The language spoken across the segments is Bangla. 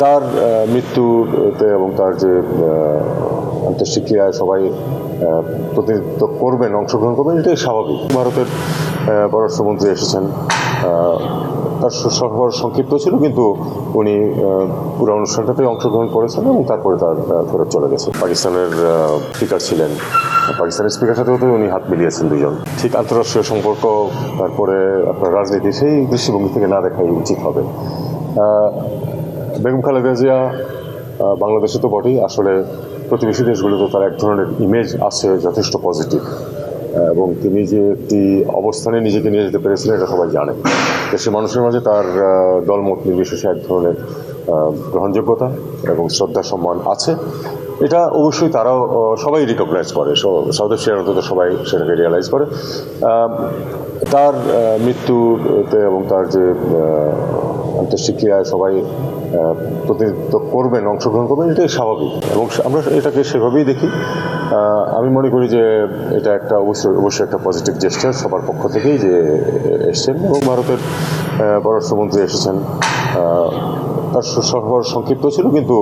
তার মৃত্যুতে এবং তার যে অন্ত্যেষ্টিক্রিয়ায় সবাই প্রতিনিধিত্ব করবেন, অংশগ্রহণ করবেন, এটাই স্বাভাবিক। ভারতের পররাষ্ট্রমন্ত্রী এসেছেন, তার সফর সংক্ষিপ্ত ছিল, কিন্তু উনি পুরো অনুষ্ঠানটাতেই অংশগ্রহণ করেছেন এবং তারপরে তার ফেরত চলে গেছে। পাকিস্তানের স্পিকার ছিলেন, পাকিস্তানের স্পিকার সাথেও তো উনি হাত মিলিয়েছেন দুজন। ঠিক আন্তঃরাষ্ট্রীয় সম্পর্ক, তারপরে আপনার রাজনীতি, সেই দৃষ্টিভঙ্গি থেকে না দেখাই উচিত হবে। বেগম খালেদা জিয়া বাংলাদেশে তো বটেই, আসলে প্রতিবেশী দেশগুলোতে তার এক ধরনের ইমেজ আছে যথেষ্ট পজিটিভ, এবং তিনি যে একটি অবস্থানে নিজেকে নিয়ে যেতে পেরেছিলেন এটা সবাই জানে। দেশের মানুষের মাঝে তার দলমত নির্বিশেষে এক ধরনের গ্রহণযোগ্যতা এবং শ্রদ্ধা সম্মান আছে। এটা অবশ্যই তারাও সবাই রিকগনাইজ করে, সাউথ এশিয়ার অন্তত সবাই সেটাকে রিয়েলাইজ করে। তার মৃত্যুতে এবং তার যে অন্ত্যেষ্টিক্রিয়ায় সবাই প্রতিনিধিত্ব করবেন, অংশগ্রহণ করবেন, এটাই স্বাভাবিক এবং আমরা এটাকে সেভাবেই দেখি। আমি মনে করি যে এটা একটা অবশ্যই একটা পজিটিভ জেস্টার সবার পক্ষ থেকেই যে এসছেন, এবং ভারতের পররাষ্ট্রমন্ত্রী এসেছেন। তার সফর সংক্ষিপ্ত ছিল, কিন্তু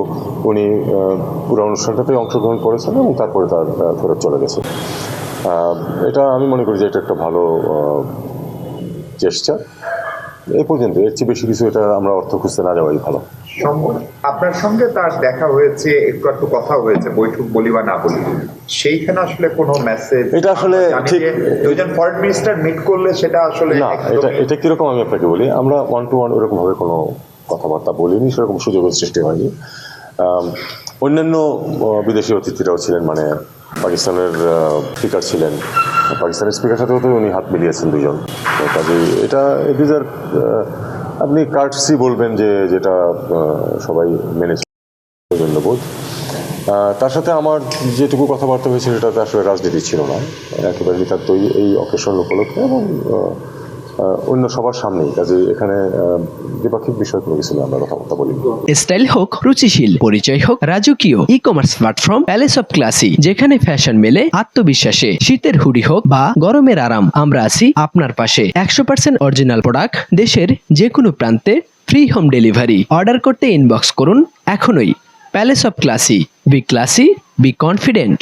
উনি পুরো অনুষ্ঠানটাতেই অংশগ্রহণ করেছেন এবং তারপরে তার ফেরত চলে গেছে। এটা আমি মনে করি যে এটা একটা ভালো জেস্টার। এই পর্যন্ত, এর চেয়ে বেশি কিছু এটা আমরা অর্থ খুঁজতে না যাওয়াই ভালো। আপনার সঙ্গে তার দেখা হয়েছে, একটু কথা হয়েছে, বৈঠক বলি বা না বলি, সেইখানে আসলে কোনো মেসেজ এটা আসলে ঠিক দুইজন ফরেন মিনিস্টার মিট করলে সেটা আসলে না, এটা কিরকম আমি আপনাকে বলি, আমরা 1-to-1 ওরকম ভাবে কোনো কথাবার্তা বলিনি, সেরকম সুযোগের সৃষ্টি হয়নি। অন্যান্য বিদেশি অতিথিরাও ছিলেন, মানে পাকিস্তানের স্পিকার ছিলেন, পাকিস্তানের স্পিকার সাথেও তো উনি হাত মিলিয়েছেন দুজন। কাজেই এটা আপনি কার্টসি বলবেন, যেটা সবাই মেনেছে, ধন্যবাদ। তার সাথে আমার যেটুকু কথাবার্তা হয়েছে সেটাতে আসলে রাজনীতি ছিল না, একেবারে নিতান্তই এই অকেশন উপলক্ষে এবং অন্য সবার সামনেই। কাজে এখানে দ্বিপাক্ষিক বিষয় কোনো কিছু আমরা কথাবার্তা বলি। স্টাইল হোক রুচিশীল, পরিচয় হোক রাজকীয়, e commerce platform palace of classy, যেখানে ফ্যাশন মেলে আত্মবিশ্বাসে। শীতের হুডি হোক বা গরমের আরাম, আমরা আছি আপনার পাশে। 100% অরিজিনাল প্রোডাক্ট, দেশের যে কোনো প্রান্তে, ফ্রি হোম ডেলিভারি। অর্ডার করতে ইনবক্স করুন এখনই। Palace of classy, B classy, be confident.